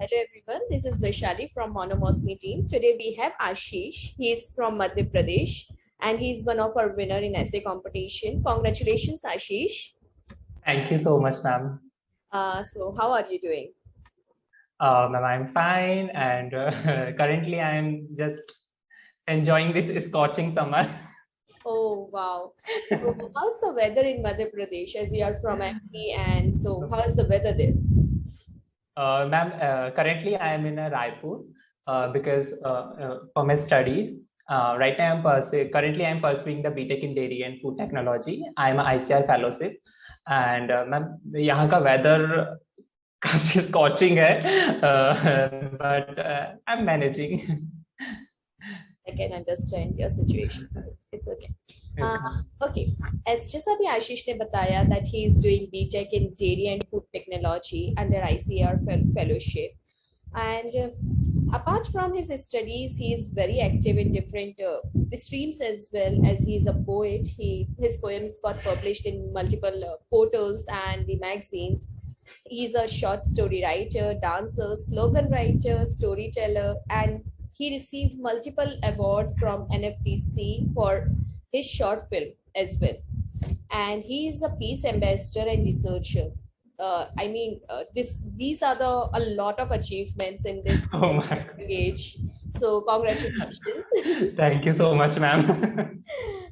Hello everyone, this is Vaishali from Monomosmi team. Today we have Ashish. He is from Madhya Pradesh and he's one of our winner in essay competition. Congratulations, Ashish. Thank you so much, ma'am. So how are you doing? Ma'am, I'm fine, and currently I'm just enjoying this scorching summer. Oh wow. So how's the weather in Madhya Pradesh as you are from MP, and so how's the weather there? Ma'am, currently I am in Raipur because for my studies. Right now currently I'm pursuing the BTech in Dairy and Food Technology. I am a ICR fellowship, and ma'am, यहाँ का weather काफी scorching है, but I'm managing. I can understand your situation. So it's okay. Yes, Uh, ma'am. okay. As just अभी आशीष ने बताया that he is doing BTech in Dairy and Food Technology under ICR fellowship, and apart from his studies, he is very active in different streams as well. As he is a poet, his poems got published in multiple portals and the magazines. He's a short story writer, dancer, slogan writer, storyteller, and he received multiple awards from NFDC for his short film as well. And he is a peace ambassador and researcher. These are a lot of achievements in this Oh my. age. So congratulations. Thank you so much, ma'am.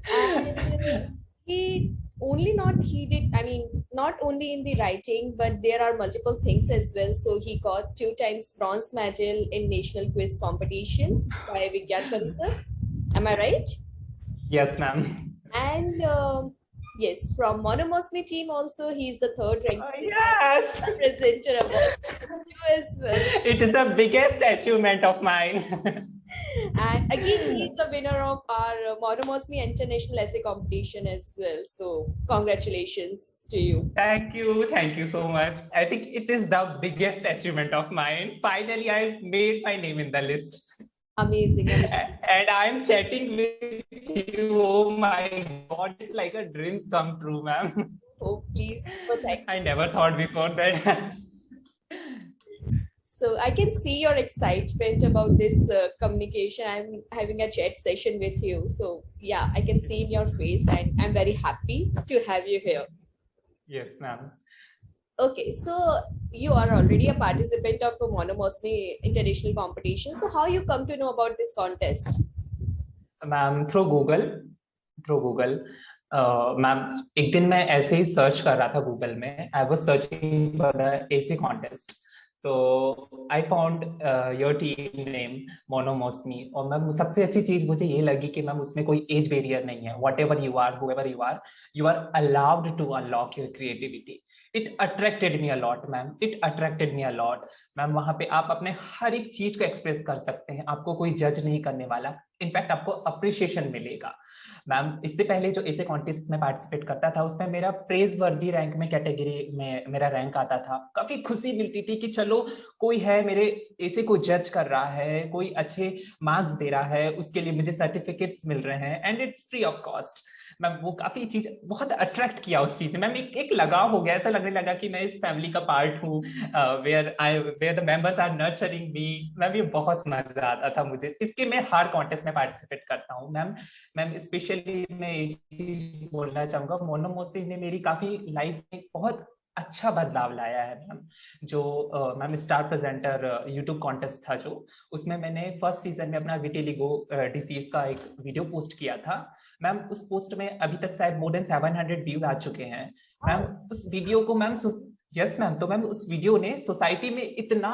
And he only not he did I mean not only in the writing, but there are multiple things as well. So he got 2 times bronze medal in national quiz competition by Vigyan Parisar. Am I right? Yes, ma'am. And yes, from Monomosmi team also, he's the third ranked Yes. presenter award too as well. It is the biggest achievement of mine. And again, he's the winner of our Monomosmi International Essay Competition as well. So congratulations to you. Thank you so much. I think it is the biggest achievement of mine. Finally, I made my name in the list. Amazing. And I'm chatting with you. Oh my God, it's like a dream come true, ma'am. Oh, please. Oh, thanks. I never thought before that. So I can see your excitement about this communication. I'm having a chat session with you. So yeah, I can see in your face, and I'm very happy to have you here. Yes, ma'am. Okay, so you are already a participant of a Monomosmi International Competition. So how you come to know about this contest? Ma'am, through Google. Ma'am एक दिन मैं ऐसे ही search कर रहा था Google में. I was searching for the AC contest. So I found your team name मोनोमोस्मी. और मैम सबसे अच्छी चीज मुझे ये लगी कि मैम उसमें कोई एज बैरियर नहीं है. Whatever you are, however you are allowed to unlock your creativity. It attracted me a lot ma'am. It attracted me a lot ma'am. वहां पे आप अपने हर एक चीज को एक्सप्रेस कर सकते हैं. आपको कोई जज नहीं करने वाला. इनफैक्ट आपको अप्रिशिएशन मिलेगा. मैम इससे पहले जो ऐसे कॉन्टेस्ट में पार्टिसिपेट करता था उसमें मेरा प्रेज वर्दी रैंक में कैटेगरी में मेरा रैंक आता था. काफी खुशी मिलती थी कि चलो कोई है मेरे ऐसे को जज कर रहा है, कोई अच्छे मार्क्स दे रहा है, उसके लिए मुझे सर्टिफिकेट्स मिल रहे हैं and it's free of cost. Ma'am वो काफी चीज बहुत अट्रैक्ट किया उस चीज में. मैम एक लगाव हो गया. ऐसा लगने लगा कि मैं इस फैमिली का पार्ट हूँ, where the members are nurturing me. Ma'am ये बहुत मजा आता था मुझे. इसके मैं हर कॉन्टेस्ट में पार्टिसिपेट करता हूँ मैम. स्पेशली मैं एक चीज बोलना चाहूंगा, मोनोमोस्मी ने मेरी काफी लाइफ में बहुत अच्छा बदलाव लाया है मैम. जो ma'am star presenter YouTube contest था जो, उसमें मैंने फर्स्ट सीजन में अपना विटिलिगो डिसीज का एक वीडियो पोस्ट किया था मैम. उस पोस्ट में अभी तक शायद मोर देन 700 व्यूज आ चुके हैं मैम. उस वीडियो को मैम, यस मैम, तो मैम उस वीडियो ने सोसाइटी में इतना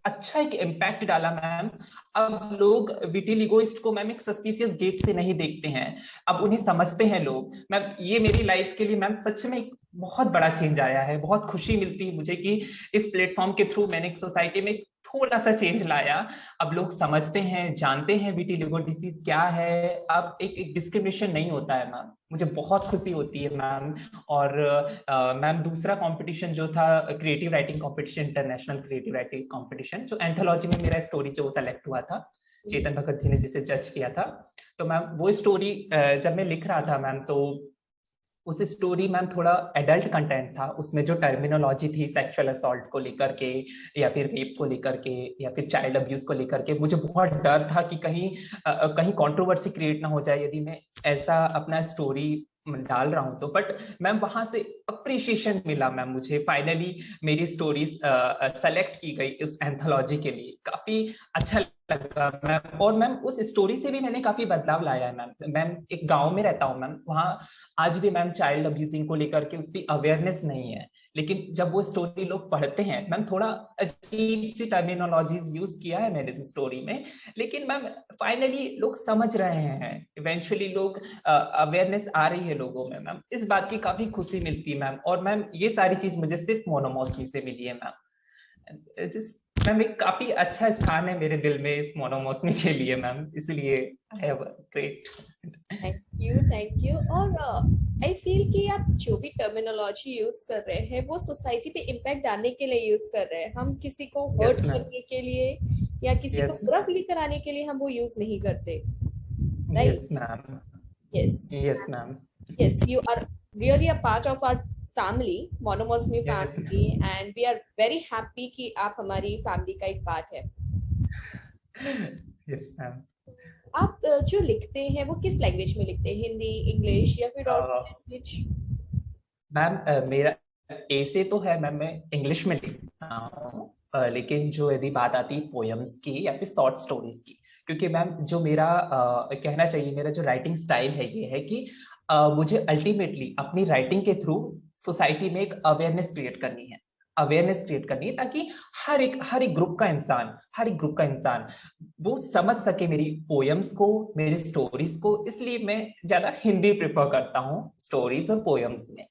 अच्छा एक इम्पैक्ट डाला मैम. अब लोग विटिलिगोइस्ट को मैम एक सस्पिशियस गेज से नहीं देखते हैं. अब उन्हें समझते हैं लोग मैम. ये मेरी लाइफ के लिए मैम सच में बहुत बड़ा चेंज आया है. बहुत खुशी मिलती है मुझे कि इस प्लेटफॉर्म के थ्रू मैंने एक सोसाइटी में थोड़ा सा चेंज लाया. अब लोग समझते हैं, जानते हैं विटिलिगो डिसीज क्या है. अब एक डिस्क्रिमिनेशन नहीं होता है मैम. मुझे बहुत खुशी होती है मैम. और मैम दूसरा कंपटीशन जो था creative writing competition, international creative writing competition, जो एंथोलॉजी में मेरा स्टोरी जो सेलेक्ट हुआ था, चेतन भगत जी ने जिसे जज किया था. तो मैम वो स्टोरी जब मैं लिख रहा था मैम, तो उस स्टोरी मैम थोड़ा एडल्ट कंटेंट था, उसमें जो टर्मिनोलॉजी थी सेक्सुअल असॉल्ट को लेकर के या फिर रेप को लेकर के या फिर चाइल्ड अब्यूज को लेकर के, मुझे बहुत डर था कि कहीं कंट्रोवर्सी क्रिएट ना हो जाए यदि मैं ऐसा अपना स्टोरी डाल रहा हूं तो। बट मैम वहां से अप्रिशिएशन मिला मैम, मुझे फाइनली मेरी स्टोरीज सेलेक्ट की गई उस एंथोलॉजी के लिए, काफी अच्छा लगा मैम। और मैम उस स्टोरी से भी मैंने काफी बदलाव लाया है मैम। मैम एक गांव में रहता हूँ मैम, वहाँ आज भी मैम चाइल्ड अब्यूजिंग को लेकर के उतनी अवेयरनेस नहीं है, लेकिन जब वो स्टोरी लोग पढ़ते हैं मैम, थोड़ा अजीब सी टर्मिनोलॉजीज यूज किया है मैंने इस स्टोरी में, लेकिन मैम फाइनली लोग समझ रहे हैं, इवेंचुअली लोग अवेयरनेस आ रही है लोगों में मैम, इस बात की काफी खुशी मिलती है मैम। और मैम ये सारी चीज मुझे सिर्फ मोनोमोस्मी से मिली है मैम। मैम एक काफी अच्छा स्थान है मेरे दिल में इस मोनोमोस्मी के लिए मैम, इसलिए I have great. Thank you. और आई फील कि आप जो भी टर्मिनोलॉजी यूज कर रहे हैं वो सोसाइटी पे इम्पैक्ट डालने के लिए यूज कर रहे हैं, हम किसी को हर्ट करने के लिए या किसी को बुरा फील कराने के लिए हम वो यूज नहीं करते, right? Yes ma'am. Yes yes ma'am. yes, you are really a part of our family, monomosmy Yes, family, and we are very happy कि आप हमारी फैमिली का एक पार्ट है। yes ma'am. आप जो लिखते हैं वो किस लैंग्वेज में लिखते हैं, हिंदी, इंग्लिश या फिर और लैंग्वेज? मैम मेरा ऐसे तो है मैम, मैं इंग्लिश में लिखता हूँ, लेकिन जो यदि बात आती है पोएम्स की या फिर शॉर्ट स्टोरीज की, क्योंकि मैम जो मेरा कहना चाहिए मेरा जो राइटिंग स्टाइल है ये है कि मुझे अल्टीमेटली अपनी राइटिंग के थ्रू सोसाइटी में एक अवेयरनेस क्रिएट करनी है, अवेयरनेस क्रिएट करनी है, ताकि हर एक ग्रुप का इंसान वो समझ सके मेरी पोएम्स को, मेरी स्टोरीज को। इसलिए मैं ज्यादा हिंदी प्रेफर करता हूँ स्टोरीज और पोएम्स में,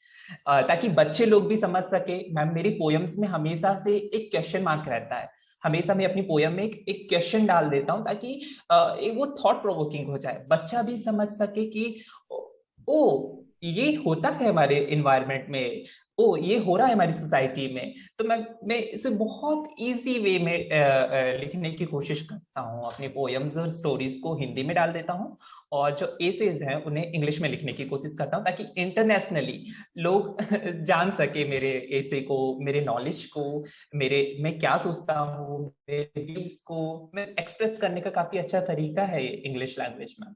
ताकि बच्चे लोग भी समझ सके। मैम मेरी पोएम्स में हमेशा से एक क्वेश्चन मार्क रहता है, हमेशा मैं अपनी पोयम में एक क्वेश्चन डाल देता हूँ, ताकि वो थॉट प्रोवोकिंग हो जाए, बच्चा भी समझ सके कि ओ ये होता है हमारे इन्वायरमेंट में, ओ ये हो रहा है हमारी सोसाइटी में। तो मैं इसे बहुत इजी वे में लिखने की कोशिश करता हूँ, अपनी पोएम्स और स्टोरीज को हिंदी में डाल देता हूँ, और जो एसेज हैं उन्हें इंग्लिश में लिखने की कोशिश करता हूँ, ताकि इंटरनेशनली लोग जान सके मेरे एसे को, मेरे नॉलेज को, मैं क्या सोचता हूँ, मेरे व्यूज को मैं एक्सप्रेस करने का काफी अच्छा तरीका है इंग्लिश लैंग्वेज में।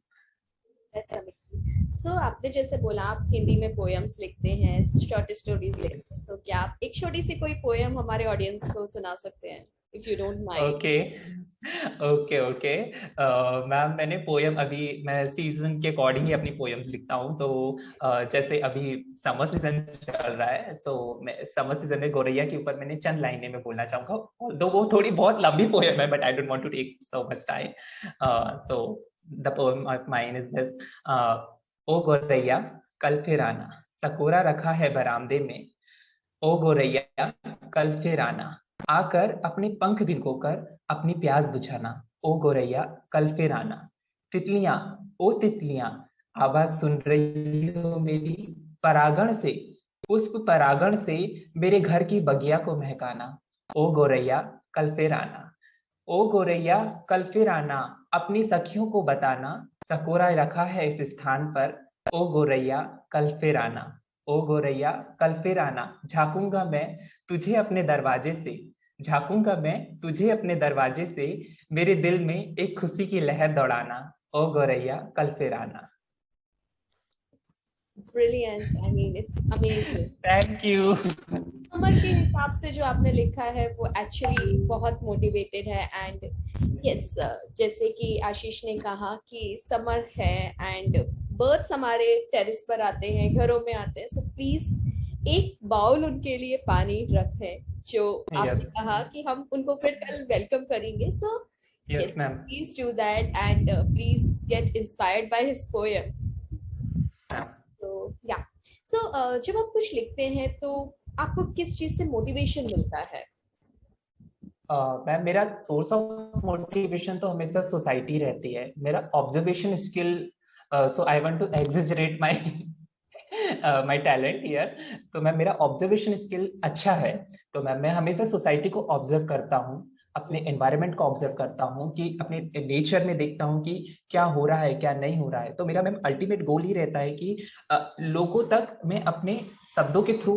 सो आपने जैसे बोला आप हिंदी में पोएम्स लिखते हैं, शॉर्ट स्टोरीज लिखते हैं, सो क्या आप एक छोटी सी कोई पोएम हमारे ऑडियंस को सुना सकते हैं, if you don't mind? Okay ma'am मैंने पोयम अभी मैं सीजन के अकॉर्डिंग ही अपनी पोयम्स लिखता हूँ, तो जैसे अभी समर सीजन चल रहा है, तो मैं समर सीजन में गौरैया के ऊपर मैंने चंद लाइनें में बोलना चाहूंगा, दो वो थोड़ी बहुत लंबी पोयम है, but I don't want to take so much time. So the poem of mine is this. ओ गौरैया कल फिर आना, सकोरा रखा है बरामदे में, ओ गौरैया कल फिर आना, आकर अपने पंख भिगोकर अपनी प्यास बुझाना, ओ गौरैया कल फिर आना। तितलियां, ओ तितलियां, आवाज सुन रही हो मेरी, परागण से, पुष्प परागण से मेरे घर की बगिया को महकाना, ओ गौरैया कल फिर आना। ओ गौरैया कल फिर आना, अपनी सखियों को बताना, सकोरा रखा है इस स्थान पर, ओ गौरैया कल फिर आना। ओ गौरैया कल फिर आना, झांकूंगा मैं तुझे अपने दरवाजे से, झांकूंगा मैं तुझे अपने दरवाजे से, मेरे दिल में एक खुशी की लहर दौड़ाना, ओ गौरैया कल फिर आना। Brilliant, I mean it's amazing. Thank you. Summer के हिसाब से जो आपने लिखा है वो एक्चुअली बहुत मोटिवेटेड है। एंड यस, जैसे कि आशीष ने कहा कि समर है एंड बर्ड्स हमारे टेरेस पर आते हैं, घरों में आते हैं, सो प्लीज एक बाउल उनके लिए पानी रखें, जो आपने कहा कि हम उनको फिर कल वेलकम करेंगे। So yes ma'am, please do that and please get inspired by his poem. तो या जब आप कुछ लिखते हैं तो आपको किस चीज से मोटिवेशन मिलता है? मैम मेरा सोर्स ऑफ मोटिवेशन तो हमेशा सोसाइटी रहती है, मेरा observation skill, so I want to exaggerate my my talent here. तो मैम मेरा ऑब्जर्वेशन स्किल अच्छा है, तो मैम मैं हमेशा सोसाइटी को ऑब्जर्व करता हूँ, अपने एनवायरनमेंट को ऑब्जर्व करता हूँ, कि अपने नेचर में देखता हूँ कि क्या हो रहा है क्या नहीं हो रहा है। तो मेरा मैम अल्टीमेट गोल ही रहता है कि लोगों तक मैं अपने शब्दों के थ्रू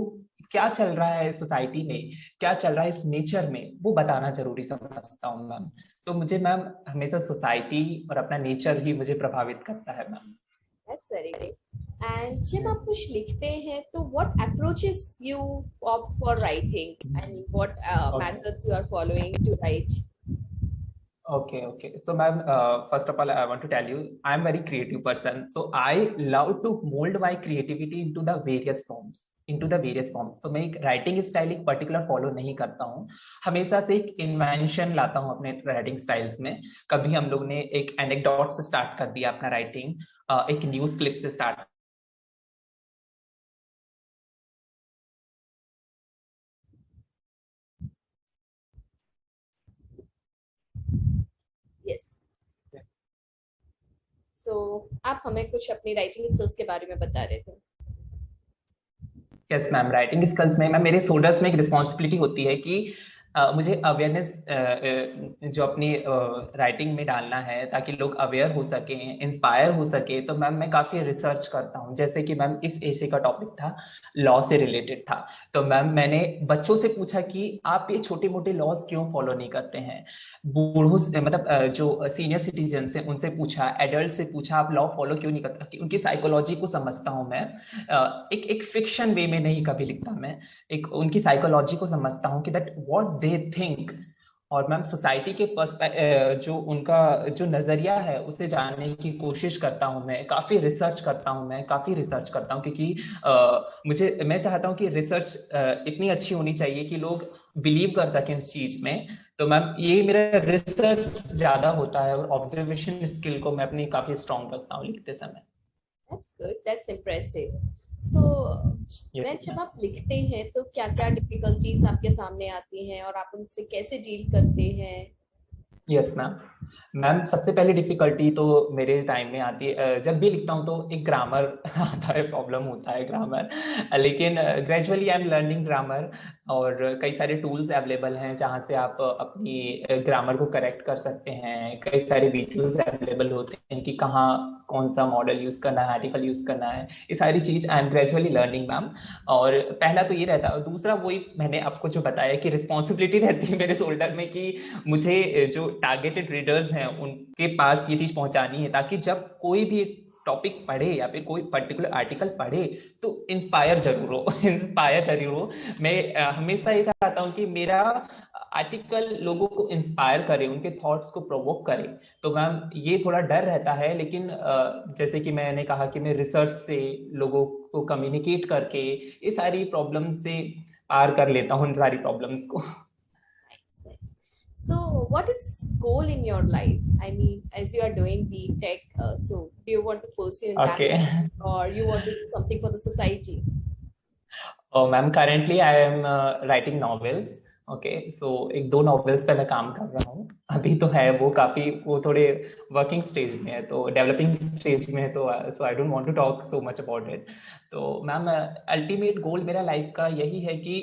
क्या चल रहा है सोसाइटी में, क्या चल रहा है इस नेचर में, वो बताना जरूरी समझता हूँ मैम। तो मुझे मैम हमेशा सोसाइटी और अपना नेचर ही मुझे प्रभावित करता है ma'am. That's very great. And जब आप कुछ लिखते हैं तो what approaches you opt for writing? I mean, what okay methods you are following to write? okay. So ma'am, first of all I want to tell you I'm very creative person, so I love to mold my creativity into the various forms, तो मैं एक writing style एक particular follow नहीं करता हूँ, हमेशा से एक इन्वेंशन लाता हूँ अपने राइटिंग स्टाइल्स में। कभी हम लोग ने एक एनेक्डोट से स्टार्ट कर दिया अपना राइटिंग, एक न्यूज क्लिप से स्टार्ट। Yes. So आप हमें कुछ अपनी राइटिंग स्किल्स के बारे में बता रहे थे। यस मैम, राइटिंग स्किल्स में मैम मेरे शोल्डर्स में एक रिस्पॉन्सिबिलिटी होती है कि मुझे अवेयरनेस जो अपनी राइटिंग में डालना है, ताकि लोग अवेयर हो सके, इंस्पायर हो सके। तो मैम मैं काफ़ी रिसर्च करता हूँ, जैसे कि मैम इस एशे का टॉपिक था, लॉ से रिलेटेड था। तो मैम मैंने बच्चों से पूछा कि आप ये छोटे मोटे लॉज क्यों फॉलो नहीं करते हैं। बूढ़ों से मतलब जो सीनियर सिटीजन से उनसे पूछा, एडल्ट से पूछा, आप लॉ फॉलो क्यों नहीं करते, उनकी साइकोलॉजी को समझता हूँ मैं। एक फिक्शन वे में नहीं कभी लिखता मैं, एक उनकी साइकोलॉजी को समझता हूँ कि दैट व्हाट दे थिंक। और मैम सोसाइटी के जो उनका जो नजरिया है उसे जानने की कोशिश करता हूँ मैं, काफी रिसर्च करता हूँ मैं, काफी रिसर्च करता हूँ, क्योंकि मैं चाहता हूँ कि रिसर्च इतनी अच्छी होनी चाहिए कि लोग बिलीव कर सकें उस चीज में। तो मैम ये मेरा रिसर्च ज्यादा होता है, और ऑब्जर्वेशन स्किल को मैं अपनी काफी स्ट्रांग रखता हूँ लिखते समय। That's good. That's impressive. So, yes जब मैम। आप लिखते हैं तो क्या-क्या डिफिकल्टीज आपके सामने आती हैं और आप उनसे कैसे डील करते हैं? Yes ma'am. मैम सबसे पहले डिफिकल्टी तो मेरे टाइम में आती है, जब भी लिखता हूँ तो एक ग्रामर आता है, प्रॉब्लम होता है ग्रामर। लेकिन gradually I am learning grammar, और कई सारे टूल्स अवेलेबल हैं जहाँ से आप अपनी ग्रामर को करेक्ट कर सकते हैं। कई सारे वीडियोस अवेलेबल होते हैं कि कहाँ कौन सा मॉडल यूज करना है, आर्टिकल यूज करना है, ये सारी चीज I am gradually learning ma'am. और पहला तो ये रहता है, और दूसरा वही मैंने आपको जो बताया कि रिस्पॉन्सिबिलिटी रहती है मेरे शोल्डर में, कि मुझे जो टारगेटेड रीडर्स हैं उनके पास ये चीज पहुंचानी है, ताकि जब कोई भी टॉपिक पढ़े या फिर कोई पर्टिकुलर आर्टिकल पढ़े तो इंस्पायर जरूर हो इंस्पायर जरूर हो। मैं हमेशा ये चाहता हूँ कि मेरा आर्टिकल लोगों को इंस्पायर करे, उनके थॉट्स को प्रोवोक करे। तो मैम ये थोड़ा डर रहता है, लेकिन जैसे कि मैंने कहा कि मैं रिसर्च से लोगों को कम्युनिकेट करके ये सारी प्रॉब्लम से पार कर लेता हूँ, इन सारी प्रॉब्लम्स को। Nice, nice. So, what is goal in your life? I mean, as you are doing the tech, so do you want to pursue in that okay. or you want to do something for the society? Ma'am currently I am writing novels. Okay, so एक दो novels पे मैं काम कर रहा हूँ अभी, तो है वो काफी, वो थोड़े वर्किंग स्टेज में है, तो डेवलपिंग स्टेज में है, तो so I don't want to talk so much about it. तो मैम अल्टीमेट गोल मेरा लाइफ का यही है कि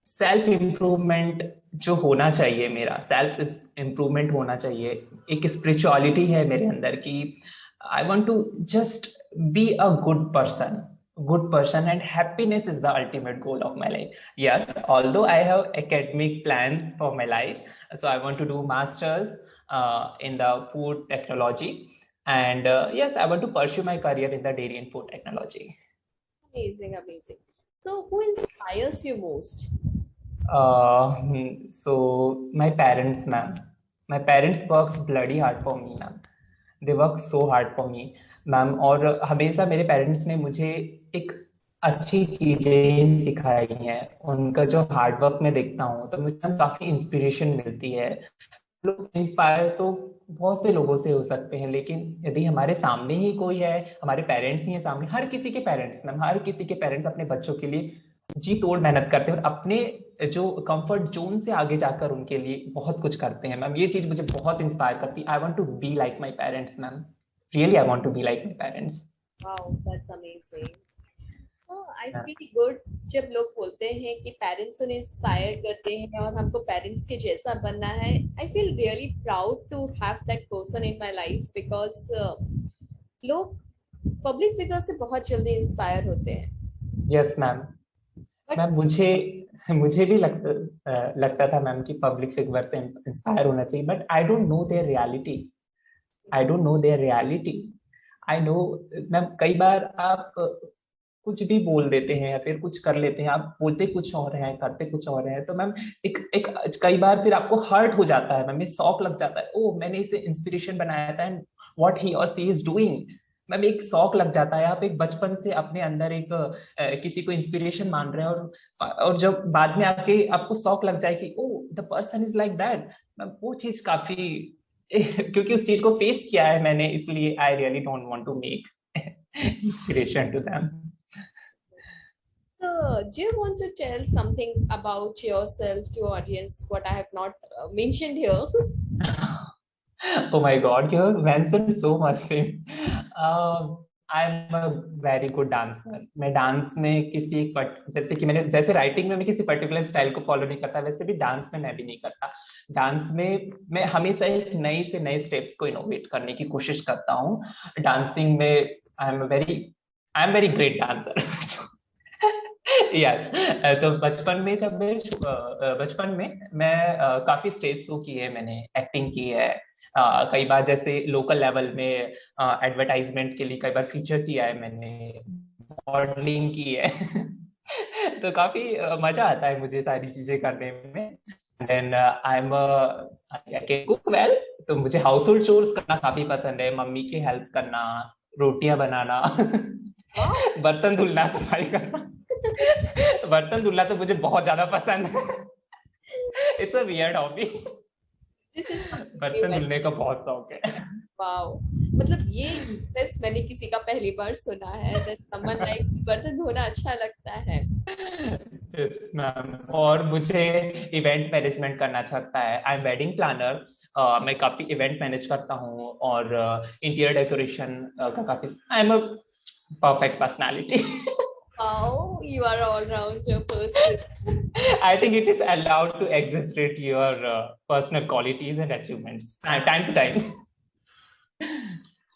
सेल्फ इम्प्रूवमेंट जो होना चाहिए, मेरा सेल्फ इम्प्रूवमेंट होना चाहिए। एक स्पिरिचुअलिटी है मेरे अंदर कि I want to just be a good person and happiness is the ultimate goal of my life. Yes, although I have academic plans for my life, so I want to do masters in the food technology, and yes, I want to pursue my career in the dairy and food technology. Amazing, amazing. So, who inspires you most? So my parents, ma'am. My parents works bloody hard for me, ma'am. They work so hard for me, ma'am. और हमेशा मेरे parents ने मुझे एक अच्छी चीजें सिखाई हैं। उनका जो हार्ड वर्क मैं देखता हूँ तो मुझे काफी इंस्पिरेशन मिलती है। लोग इंस्पायर तो बहुत से लोगों से हो सकते हैं, लेकिन यदि हमारे सामने ही कोई है, हमारे पेरेंट्स ही हैं सामने, हर किसी के पेरेंट्स मैम, हर किसी के पेरेंट्स अपने बच्चों के लिए जी तोड़ मेहनत करते हैं, और अपने जो कंफर्ट जोन से आगे जाकर उनके लिए बहुत कुछ करते हैं मैम। ये चीज मुझे बहुत इंस्पायर करती है। I want to be like my parents ma'am, really I want to be like my parents. Wow, that's amazing. I feel good जब लोग बोलते हैं कि पेरेंट्स उन्हें इंस्पायर करते हैं और हमको पेरेंट्स के जैसा बनना है. I feel really proud to have that person in my life because लोग पब्लिक फिगर से बहुत जल्दी इंस्पायर होते हैं. Yes ma'am. बट मैम मुझे मुझे भी लगता था मैम कि पब्लिक फिगर से इंस्पायर होना चाहिए, but I don't know their reality. I don't know their reality. I know ma'am, कई बार आप कुछ भी बोल देते हैं या फिर कुछ कर लेते हैं, आप बोलते कुछ और हैं करते कुछ और हैं, तो मैम एक एक कई बार फिर आपको हर्ट हो जाता है मैम, ये शौक लग जाता है, ओ मैंने इसे इंस्पिरेशन बनाया था एंड व्हाट ही और सी इज डूइंग. मैम एक शौक लग जाता है, आप एक बचपन से अपने अंदर एक किसी को इंस्पिरेशन मान रहे हैं, और जब बाद में आके आपको शौक लग जाए कि oh the person is like that, ma'am वो चीज काफी क्योंकि उस चीज को फेस किया है मैंने, इसलिए I really don't want to make inspiration to them. so, do you want to tell something about yourself to audience what I have not mentioned here? Oh my God, you have mentioned so much thing. I'm a very good dancer. मैं dance में किसी जैसे कि मैंने जैसे writing में मैं किसी पर्टिकुलर स्टाइल को फॉलो नहीं करता, वैसे भी डांस में मैं भी नहीं करता. डांस में मैं हमेशा एक नई से नए स्टेप्स को इनोवेट करने की कोशिश करता हूँ. डांसिंग में I am very great dancer. Yes. तो बचपन में मैं काफी स्टेज शो किए, मैंने एक्टिंग की है. कई बार जैसे लोकल लेवल में एडवर्टाइजमेंट के लिए कई बार फीचर किया है मैंने, मॉडलिंग की है. तो काफी मजा आता है मुझे सारी चीजें करने में. Then I am I can cook well. तो मुझे हाउस होल्ड चोर्स करना काफी पसंद है, मम्मी की हेल्प करना, रोटियां बनाना, बर्तन धुलना, सफाई करना. बर्तन धुलना तो मुझे बहुत ज्यादा पसंद है. It's a weird hobby. This is बर्तन धुलने का बहुत शौक है. wow. मतलब ये बस मैंने किसी का पहली बार सुना है that someone like बर्तन धोना अच्छा लगता है. Yes, ma'am. और मुझे इवेंट मैनेजमेंट करना अच्छा लगता है. I am wedding planner. मैं काफी इवेंट मैनेज करता हूँ और इंटीरियर डेकोरेशन का काफी. I am a perfect personality. Wow, you are all-rounder person. I think it is allowed to exaggerate your personal qualities and achievements time to time.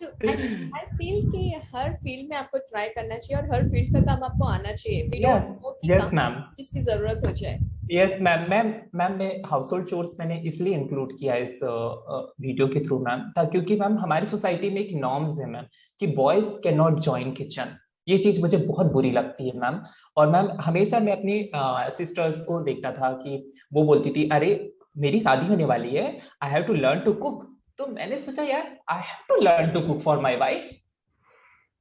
So, I feel कि हर field में आपको try करना चाहिए और हर field का काम आपको आना चाहिए. We don't know कि Yes, ma'am. किसकी जरूरत हो जाए. Yes ma'am. मैम मैं हाउस होल्ड चोर्स मैंने इसलिए इंक्लूड किया इस वीडियो के थ्रू मैम, था क्योंकि मैम हमारी सोसाइटी में एक नॉर्म्स है मैम कि boys can not join kitchen. ये चीज मुझे बहुत बुरी लगती है मैम. और मैम हमेशा मैं अपनी सिस्टर्स को देखता था कि वो बोलती थी अरे मेरी शादी होने वाली है, I have to learn to cook. तो मैंने सोचा यार I have to learn to cook for my wife.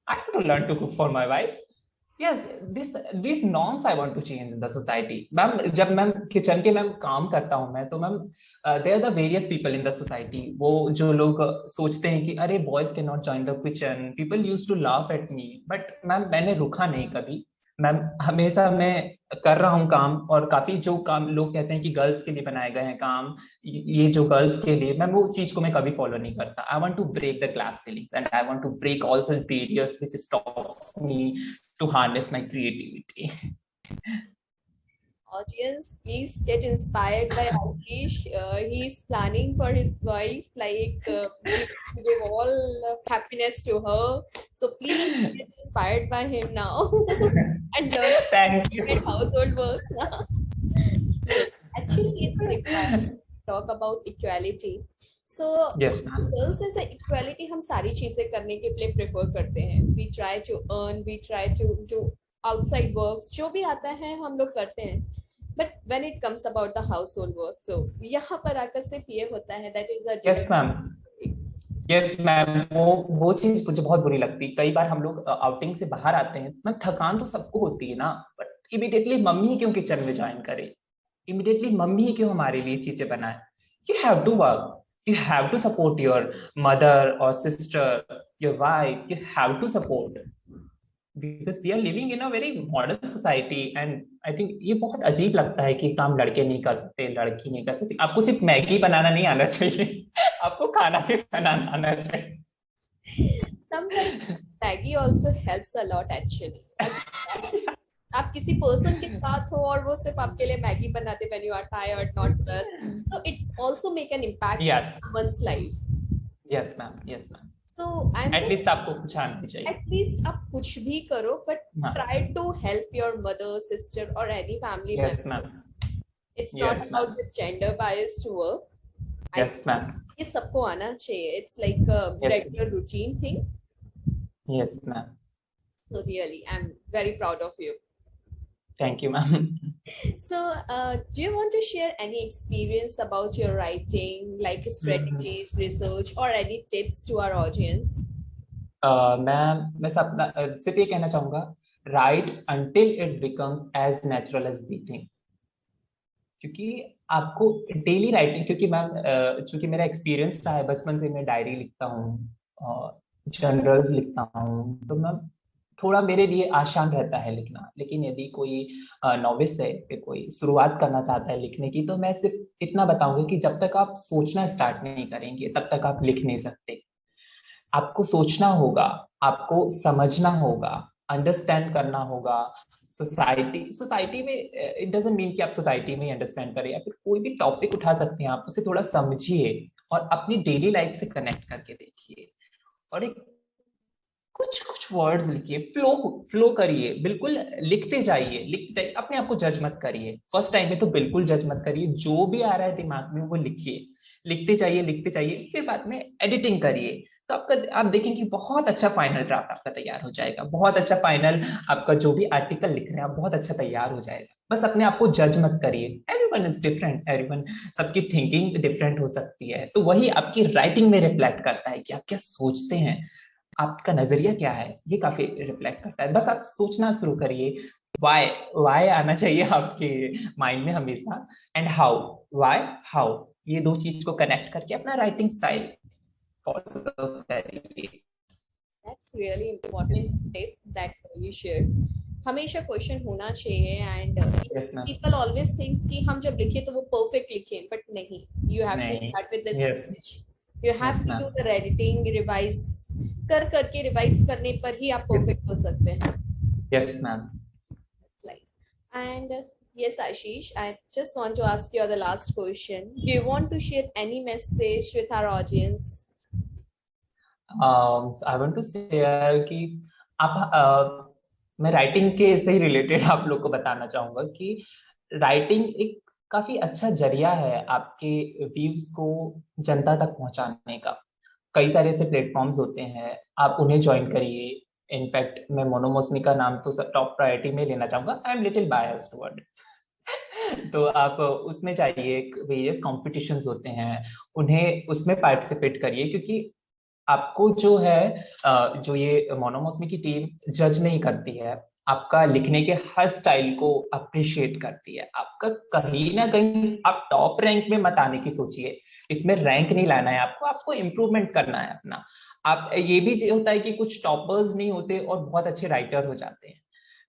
I have to learn to cook for my wife. Yes, these norms I want to change in the society. Ma'am जब ma'am kitchen के ma'am काम करता हूँ मैं, तो ma'am there are the various people in the society. वो जो लोग सोचते हैं कि अरे boys cannot join the kitchen. People used to laugh at me. But ma'am मैंने रुका नहीं कभी. मैम हमेशा मैं कर रहा हूँ काम, और काफी जो काम लोग कहते हैं कि गर्ल्स के लिए बनाए गए हैं काम, ये जो गर्ल्स के लिए, मैम वो चीज को मैं कभी फॉलो नहीं करता. I want to break the glass ceilings and I want to break all such barriers which stops me to harness my creativity. Audience, please get inspired by Ashish. He is planning for his wife, like give all happiness to her. So please get inspired by him now and learn Thank you. different household works now. Actually, it's required to talk about equality. So Yes, ma'am. girls as a equality हम सारी चीजें करने के लिए prefer करते हैं. We try to earn, we try to do outside works, जो भी आता है हम लोग करते हैं. But when it comes about the household work, so यहाँ पर आकर सिर्फ ये होता है that is a Yes, ma'am. Yes ma'am. वो चीज मुझे बहुत बुरी लगती है. कई बार हम लोग आउटिंग से बाहर आते हैं, मैम थकान तो सबको होती है ना, बट इमीडिएटली मम्मी क्यों किचन में ज्वाइन करे, इमीडिएटली मम्मी क्यों हमारे लिए चीजें बनाए. You have to work. You have to support your mother or sister, your wife. You have to support, because we are living in a very modern society, and I think ये बहुत अजीब लगता है कि काम लड़के नहीं कर सकते, लड़की नहीं कर सकती. आपको सिर्फ मैगी बनाना नहीं आना चाहिए, आपको खाना भी बनाना आना चाहिए. Maggi also helps a lot actually. आप किसी पर्सन के साथ हो और वो सिर्फ आपके लिए मैगी बनाते when you are tired, not well, so it also make an impact on yes someone's life. Yes ma'am, yes ma'am, So I'm at least just आपको कुछ आना चाहिए। at least आप कुछ भी करो but हाँ, try to help your mother, sister or any family yes member. Ma'am, It's not yes about ma'am, the gender biased work. I yes ma'am, think ये सबको आना चाहिए. It's like a yes, regular routine thing. Yes ma'am, So really, I'm very proud of you. Thank you ma'am. So, do you want to share any experience about your writing, like strategies, research, or any tips to our audience? मैं सिर्फ ये कहना चाहूंगा, right until it becomes as natural as breathing. क्योंकि आपको daily writing, क्योंकि ma'am चूंकि मेरा एक्सपीरियंस रहा है, बचपन से मैं डायरी लिखता हूँ, जर्नल्स लिखता हूँ, तो मैम थोड़ा मेरे लिए आसान रहता है लिखना। लेकिन यदि कोई नॉविस है, फिर कोई शुरुआत करना चाहता है लिखने की, तो मैं सिर्फ इतना बताऊंगा कि जब तक आप सोचना स्टार्ट नहीं करेंगे तब तक आप लिख नहीं सकते। आपको सोचना होगा, आपको समझना होगा, अंडरस्टैंड करना होगा। सोसाइटी में इट डजंट मीन कि आप सोसाइटी में अंडरस्टैंड करें, या फिर कोई भी टॉपिक उठा सकते हैं, आप उसे थोड़ा समझिए और अपनी डेली लाइफ से कनेक्ट करके देखिए। और एक कुछ कुछ वर्ड्स लिखिए, फ्लो फ्लो करिए, बिल्कुल लिखते जाइए, अपने आप को जज मत करिए। फर्स्ट टाइम में तो बिल्कुल जज मत करिए, जो भी आ रहा है दिमाग में वो लिखिए, लिखते जाइए, फिर बाद में एडिटिंग करिए, तो आप देखेंगे बहुत अच्छा फाइनल ड्राफ्ट आपका तैयार हो जाएगा, बहुत अच्छा फाइनल आपका जो भी आर्टिकल लिख रहे हैं आप बहुत अच्छा तैयार हो जाएगा। बस अपने आप को जज मत करिए, एवरीवन इज डिफरेंट, एवरीवन, सबकी थिंकिंग डिफरेंट हो सकती है, तो वही आपकी राइटिंग में रिफ्लेक्ट करता है कि आप क्या सोचते हैं, आपका नजरिया क्या है, ये काफी रिफ्लेक्ट करता है। बस आप सोचना शुरू करिए, वाई, वाई आना चाहिए आपके माइंड में हमेशा, एंड हाउ, वाई, हाउ, ये दो चीज को कनेक्ट करके अपना राइटिंग स्टाइल फॉलो करिए। That's really important tip that you shared. हमेशा क्वेश्चन होना चाहिए and yes ma'am, people always thinks कि हम जब लिखे तो वो perfect लिखें, but नहीं, you have to नहीं, start with the yes, sketch. You have yes to ma'am, do the editing, revise, करके रिवाइज करने पर ही आप परफेक्ट हो सकते हैं. Yes ma'am. That's nice. And yes, Ashish, I just want to ask you the last question. Do you want to share any message with our audience? I want to share कि मैं writing के से ही related आप लोग को बताना चाहूंगा कि राइटिंग एक काफी अच्छा जरिया है आपके व्यूज को जनता तक पहुंचाने का। कई सारे ऐसे प्लेटफॉर्म्स होते हैं, आप उन्हें ज्वाइन करिए। इनफैक्ट मैं मोनोमोस्मी का नाम तो टॉप प्रायोरिटी में लेना चाहूंगा, I am little biased word. तो आप उसमें जाइए, वेरियस कॉम्पिटिशन्स होते हैं, उन्हें उसमें पार्टिसिपेट करिए, क्योंकि आपको जो है जो ये मोनोमोस्मी की टीम जज नहीं करती है, आपका लिखने के हर स्टाइल को अप्रिशिएट करती है। आपका कहीं ना कहीं आप टॉप रैंक में मत आने की सोचिए, इसमें रैंक नहीं लाना है आपको, आपको इम्प्रूवमेंट करना है अपना। आप ये भी होता है कि कुछ टॉपर्स नहीं होते और बहुत अच्छे राइटर हो जाते हैं,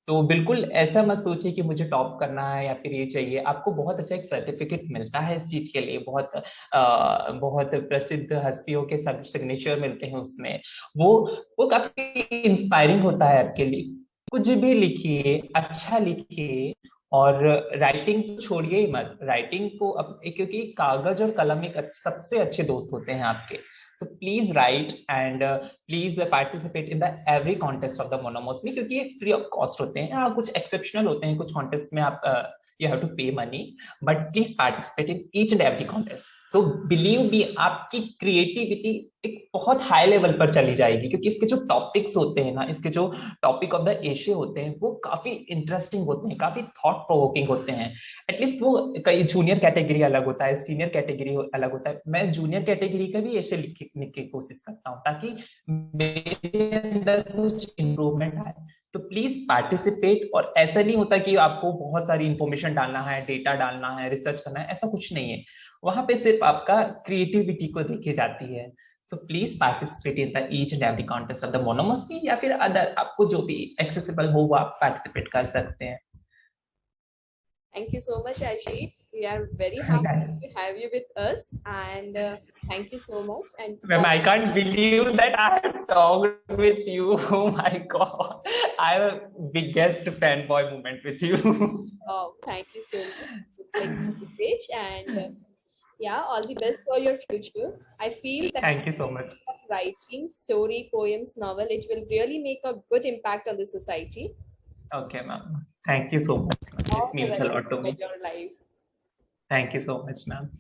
तो बिल्कुल ऐसा मत सोचिए कि मुझे टॉप करना है या फिर ये चाहिए। आपको बहुत अच्छा एक सर्टिफिकेट मिलता है इस चीज के लिए, बहुत प्रसिद्ध हस्तियों के सिग्नेचर मिलते हैं उसमें, वो वो काफी इंस्पायरिंग होता है आपके लिए। कुछ भी लिखिए, अच्छा लिखिए, और राइटिंग तो छोड़िए ही मत, राइटिंग को क्योंकि कागज और कलम एक सबसे अच्छे दोस्त होते हैं आपके। So please write and please participate in the every contest of the monomosmy, क्योंकि ये फ्री ऑफ कॉस्ट होते हैं। हाँ, कुछ एक्सेप्शनल होते हैं, कुछ कॉन्टेस्ट में आप you have to pay money, but please participate in each and every contest. So believe me, आपकी क्रिएटिविटी एक बहुत हाई लेवल पर चली जाएगी, क्योंकि इसके जो टॉपिक्स होते हैं ना, इसके जो टॉपिक ऑफ द एशे होते हैं वो काफी इंटरेस्टिंग होते हैं, काफी थॉट प्रोवोकिंग होते हैं। एटलीस्ट वो कई जूनियर कैटेगरी अलग होता है, सीनियर कैटेगरी अलग होता है, मैं जूनियर कैटेगरी का भी एशे लिखने की कोशिश करता हूँ ताकि मेरे अंदर कुछ इम्प्रूवमेंट आए। तो प्लीज पार्टिसिपेट। और ऐसा नहीं होता कि आपको बहुत सारी इंफॉर्मेशन डालना है, डेटा डालना है, रिसर्च करना है, ऐसा कुछ नहीं है। वहां पे सिर्फ आपका क्रिएटिविटी को देखी जाती है। So please participate in the each and every contest of the मोनोमोस्मी, या फिर अदर आपको जो भी एक्सेसिबल हो वो आप पार्टिसिपेट कर सकते हैं। Thank you so much, Aishi. We are very happy to have you with us. And Thank you so much. And Ma'am, I can't believe that I have talked with you. Oh my God. I have a biggest fanboy moment with you. oh, thank you so much. It's like great. And yeah, all the best for your future. I feel that Thank you so much. writing story, poems, novel, it will really make a good impact on the society. Okay, ma'am. Thank you so much. It All the means a very lot to best me. in your life. Thank you so much, ma'am.